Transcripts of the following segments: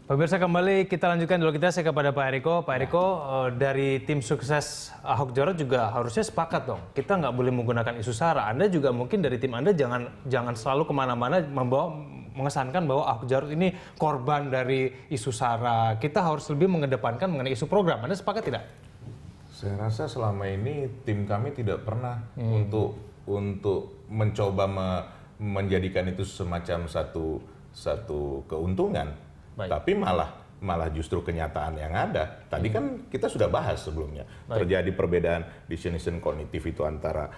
Pemirsa, kembali kita lanjutkan dulu kita kepada Pak Eriko. Pak Eriko, dari tim sukses Ahok Jarot juga harusnya sepakat dong. Kita nggak boleh menggunakan isu SARA. Anda juga mungkin dari tim Anda jangan selalu kemana-mana mengesankan bahwa Ahok Jarot ini korban dari isu SARA. Kita harus lebih mengedepankan mengenai isu program. Anda sepakat tidak? Saya rasa selama ini tim kami tidak pernah untuk mencoba menjadikan itu semacam satu keuntungan. Baik. Tapi malah justru kenyataan yang ada. Tadi kan kita sudah bahas sebelumnya. Baik. Terjadi perbedaan decision kognitif itu antara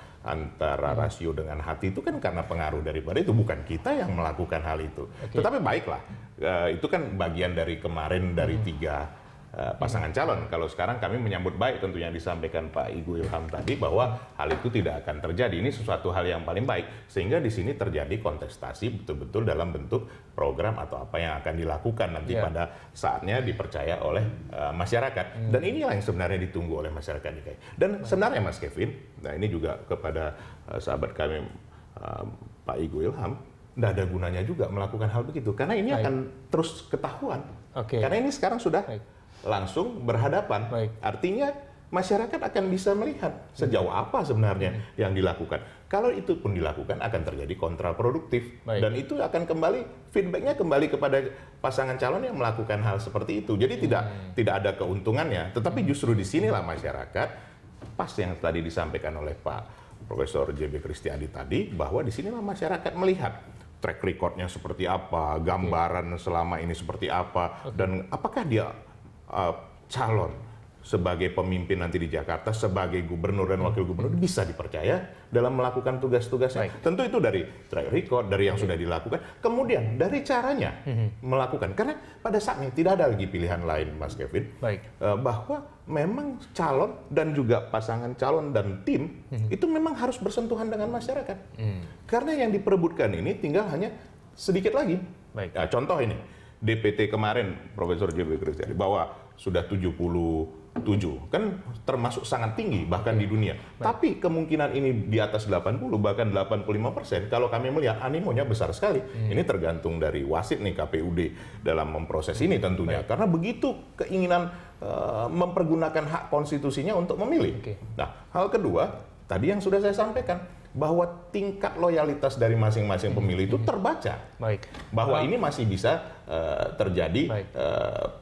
rasio dengan hati itu kan karena pengaruh daripada itu, bukan kita yang melakukan hal itu. Okay. Tetapi baiklah, itu kan bagian dari kemarin dari tiga pasangan calon. Kalau sekarang kami menyambut baik tentunya disampaikan Pak Igu Ilham tadi bahwa hal itu tidak akan terjadi. Ini sesuatu hal yang paling baik sehingga di sini terjadi kontestasi betul-betul dalam bentuk program atau apa yang akan dilakukan nanti pada saatnya dipercaya oleh masyarakat. Dan inilah yang sebenarnya ditunggu oleh masyarakat DKI. Dan sebenarnya Mas Kevin, nah ini juga kepada sahabat kami Pak Igu Ilham, tidak ada gunanya juga melakukan hal begitu karena ini akan terus ketahuan. Karena ini sekarang sudah langsung berhadapan. Artinya masyarakat akan bisa melihat sejauh apa sebenarnya yang dilakukan. Kalau itu pun dilakukan akan terjadi kontraproduktif. Dan itu akan kembali, feedbacknya kembali kepada pasangan calon yang melakukan hal seperti itu. Jadi tidak ada keuntungannya. Tetapi justru disinilah masyarakat, pas yang tadi disampaikan oleh Pak Profesor JB Kristiadi tadi, bahwa disinilah masyarakat melihat track recordnya seperti apa, gambaran selama ini seperti apa, dan apakah dia calon sebagai pemimpin nanti di Jakarta, sebagai gubernur dan wakil gubernur bisa dipercaya dalam melakukan tugas-tugasnya. Tentu itu dari track record, dari yang sudah dilakukan, kemudian dari caranya melakukan. Karena pada saat ini tidak ada lagi pilihan lain, Mas Kevin, bahwa memang calon dan juga pasangan calon dan tim itu memang harus bersentuhan dengan masyarakat. Karena yang diperebutkan ini tinggal hanya sedikit lagi. Nah, contoh ini, DPT kemarin Profesor JB Kristiadi bahwa sudah 77, kan termasuk sangat tinggi bahkan di dunia. Tapi kemungkinan ini di atas 80 bahkan 85%. Kalau kami melihat animonya besar sekali. Ini tergantung dari wasit nih, KPUD dalam memproses ini tentunya. Karena begitu keinginan mempergunakan hak konstitusinya untuk memilih. Nah, hal kedua tadi yang sudah saya sampaikan, bahwa tingkat loyalitas dari masing-masing pemilih itu terbaca. Bahwa ini masih bisa terjadi,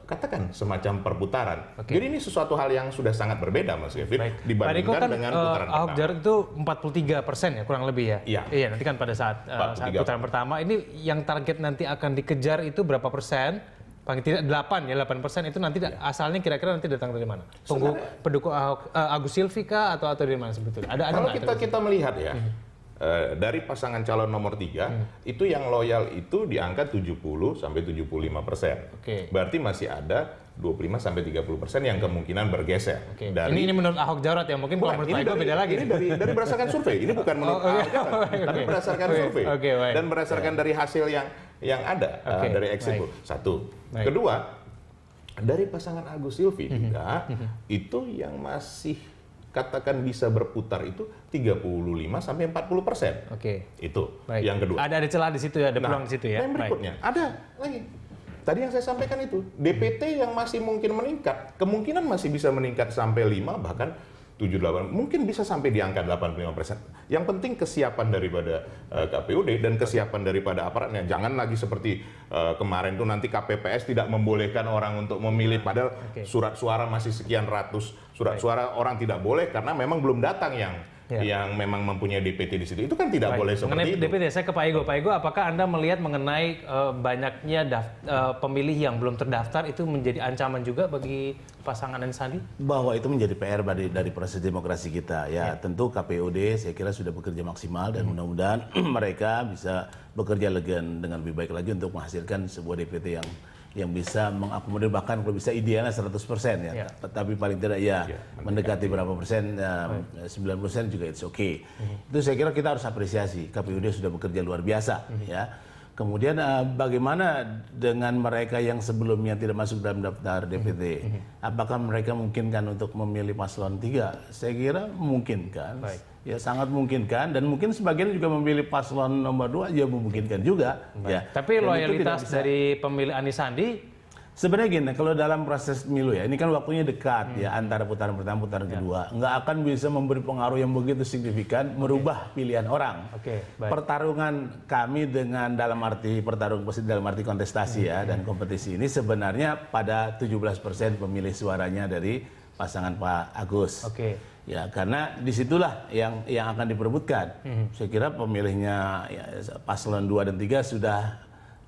katakan semacam perputaran. Jadi ini sesuatu hal yang sudah sangat berbeda, Mas Kevin, dibandingkan dengan putaran Ahok pertama. Jarot itu 43% ya, kurang lebih ya? Iya, nanti kan pada saat putaran pertama, ini yang target nanti akan dikejar itu berapa persen? Paling tidak 8% itu nanti asalnya kira-kira nanti datang dari mana? Pendukung Ahok, Agus Silvi kah atau dari mana sebetulnya? Kalau kita melihat ya, dari pasangan calon nomor 3 itu yang loyal itu di angka 70-75%. Berarti masih ada 25-30% yang kemungkinan bergeser. Ini menurut Ahok Jarot ya, mungkin kalau menurut Pak beda lagi. Ini dari berdasarkan survei. Ini bukan menurut Ahok Jarot, tapi berdasarkan survei dan berdasarkan dari hasil yang ada dari exit poll. Satu. Kedua, dari pasangan Agus Silvi juga itu yang masih katakan bisa berputar itu 35-40%. Itu yang kedua. Ada celah di situ ya, ada peluang di situ ya. Yang berikutnya ada lagi. Tadi yang saya sampaikan itu, DPT yang masih mungkin meningkat, kemungkinan masih bisa meningkat sampai 5 bahkan 7-8, mungkin bisa sampai di angka 85%. Yang penting kesiapan daripada KPUD dan kesiapan daripada aparatnya. Jangan lagi seperti kemarin tuh nanti KPPS tidak membolehkan orang untuk memilih, padahal surat suara masih sekian ratus surat suara orang tidak boleh karena memang belum datang yang memang mempunyai DPT di situ. Itu kan tidak boleh seperti itu. DPT, saya ke Pak Igo. Pak Igo, apakah Anda melihat mengenai banyaknya pemilih yang belum terdaftar itu menjadi ancaman juga bagi pasangan Anies Sandi? Bahwa itu menjadi PR dari proses demokrasi kita. Ya, tentu KPUD saya kira sudah bekerja maksimal dan mudah-mudahan mereka bisa bekerja dengan lebih baik lagi untuk menghasilkan sebuah DPT yang bisa mengakomodir, bahkan kalau bisa idealnya 100% ya. Tapi paling tidak mendekati berapa persen, 90% juga it's okay. Itu saya kira kita harus apresiasi. KPUD sudah bekerja luar biasa ya. Kemudian bagaimana dengan mereka yang sebelumnya tidak masuk dalam daftar DPT? Apakah mereka memungkinkan untuk memilih paslon 3? Saya kira memungkinkan. Ya, sangat memungkinkan, dan mungkin sebagian juga memilih paslon nomor 2 aja memungkinkan juga. Ya. Tapi loyalitas dari pemilih Anies Sandi Sebenarnya gini, kalau dalam proses pemilu ya, ini kan waktunya dekat ya antara putaran pertama, putaran kedua, nggak akan bisa memberi pengaruh yang begitu signifikan merubah pilihan orang. Oke, baik. Pertarungan kami dengan dalam arti kontestasi ya dan kompetisi ini sebenarnya pada 17% pemilih suaranya dari pasangan Pak Agus. Oke. Ya, karena disitulah yang akan diperebutkan. Saya kira pemilihnya ya, paslon 2 dan 3 sudah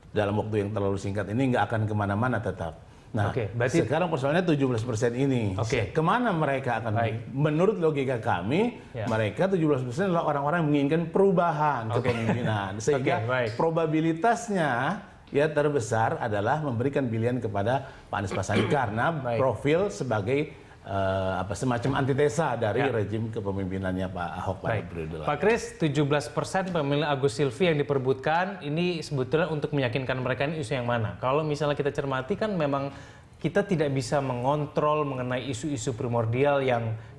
dalam waktu yang terlalu singkat ini nggak akan kemana-mana tetap. Nah, berarti sekarang persoalannya 17% ini. Kemana mereka akan? Menurut logika kami, mereka 17% adalah orang-orang yang menginginkan perubahan kepemimpinan. Sehingga probabilitasnya ya terbesar adalah memberikan pilihan kepada Pak Anies Baswedan karena profil sebagai semacam antitesa dari rejim kepemimpinannya Pak Ahok pada periode lalu. Pak Kris, 17% pemilih Agus Silvi yang diperbutkan ini sebetulnya untuk meyakinkan mereka ini isu yang mana? Kalau misalnya kita cermati kan memang kita tidak bisa mengontrol mengenai isu-isu primordial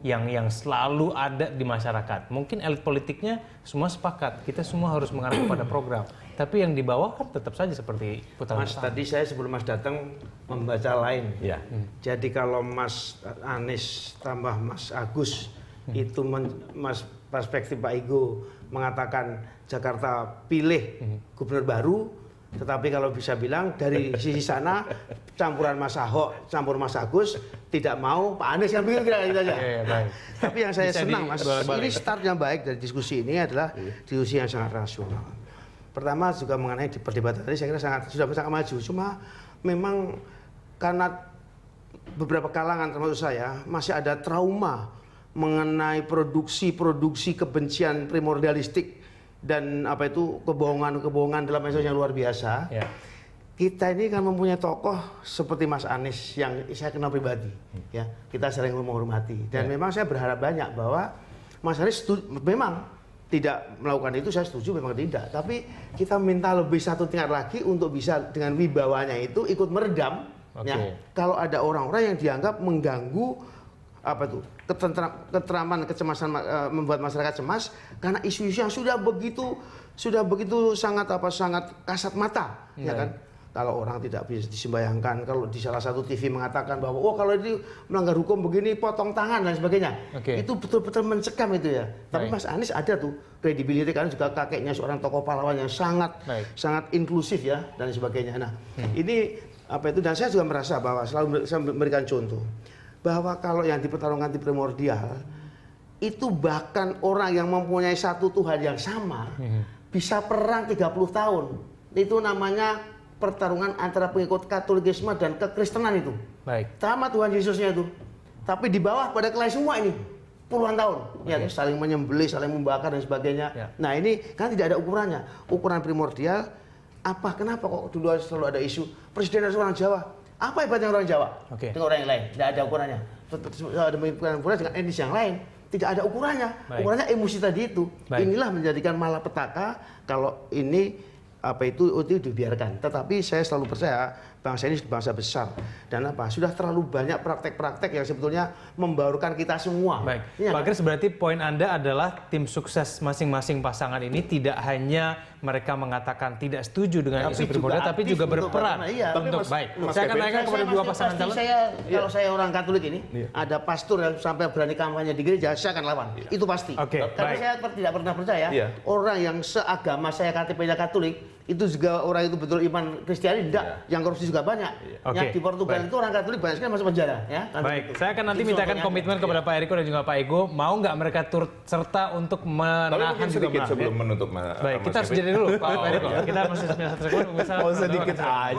yang selalu ada di masyarakat. Mungkin elit politiknya semua sepakat, kita semua harus mengarah pada program. Tapi yang di bawah kan tetap saja seperti putaran Mas, tadi saya sebelum Mas datang membaca lain. Ya. Jadi kalau Mas Anies tambah Mas Agus, itu Mas perspektif Pak Igo mengatakan Jakarta pilih gubernur baru, tetapi kalau bisa bilang dari sisi sana campuran Mas Ahok, campur Mas Agus, tidak mau Pak Anies yang pilih kira-kira gitu aja. Tapi yang saya senang Mas, ini start yang baik dari diskusi ini adalah diskusi yang sangat rasional. Pertama juga mengenai perdebatan tadi saya kira sudah sangat maju. Cuma memang karena beberapa kalangan termasuk saya masih ada trauma mengenai produksi kebencian primordialistik dan kebohongan dalam medsos yang luar biasa. Kita ini kan mempunyai tokoh seperti Mas Anies yang saya kenal pribadi, ya kita sering menghormati dan memang saya berharap banyak bahwa Mas Anies memang tidak melakukan itu, saya setuju memang tidak. Tapi kita minta lebih satu tingkat lagi untuk bisa dengan wibawanya itu ikut meredam. Ya, kalau ada orang-orang yang dianggap mengganggu keteraman, kecemasan, membuat masyarakat cemas karena isu-isu yang sudah begitu sangat kasat mata, ya kan? Kalau orang tidak bisa disembayangkan, kalau di salah satu TV mengatakan bahwa kalau ini melanggar hukum begini potong tangan dan sebagainya, itu betul-betul mencekam itu ya. Tapi Mas Anies ada tuh kredibilitas karena juga kakeknya seorang tokoh pahlawan yang sangat inklusif ya dan sebagainya. Nah ini dan saya juga merasa bahwa selalu saya memberikan contoh bahwa kalau yang dipertarungkan di primordial itu bahkan orang yang mempunyai satu Tuhan yang sama bisa perang 30 tahun. Itu namanya pertarungan antara pengikut Katolikisme dan kekristenan itu. Sama Tuhan Yesusnya itu. Tapi di bawah pada kelahi semua ini puluhan tahun. Ya, saling menyembelih, saling membakar dan sebagainya. Nah ini kan tidak ada ukurannya. Ukuran primordial kenapa kok dulu selalu ada isu presiden harus orang Jawa? Apa hebatnya orang Jawa dengan orang yang lain? Tidak ada ukurannya. Ada ukuran dengan etnis yang lain. Tidak ada ukurannya. Ukurannya emosi tadi itu. Inilah menjadikan malapetaka kalau ini itu dibiarkan. Tetapi saya selalu percaya bangsa ini bangsa besar dan sudah terlalu banyak praktek-praktek yang sebetulnya membaurkan kita semua. Pak Kris, berarti poin Anda adalah tim sukses masing-masing pasangan ini tidak hanya mereka mengatakan tidak setuju dengan isu primordial, tapi juga berperan untuk saya akan naikkan kepada dua pasangan calon. Kalau saya orang Katolik ini, ada pastor yang sampai berani kampanye di gereja, saya akan lawan. Itu pasti. Karena saya tidak pernah percaya orang yang seagama saya KTP-nya Katolik itu juga orang itu betul iman Kristiani tidak, yang korupsi juga banyak. Yang di Portugal itu orang Katolik banyak sekali masuk penjara. Ya, saya akan nanti mintakan komitmen kepada Pak Eriko dan juga Pak Ego, mau nggak mereka turut serta untuk menahan sedikit sebelum menutup. Kita harus jadi dulu Pak Eriko. Kita masih satu segmen. Mau sedikit aja.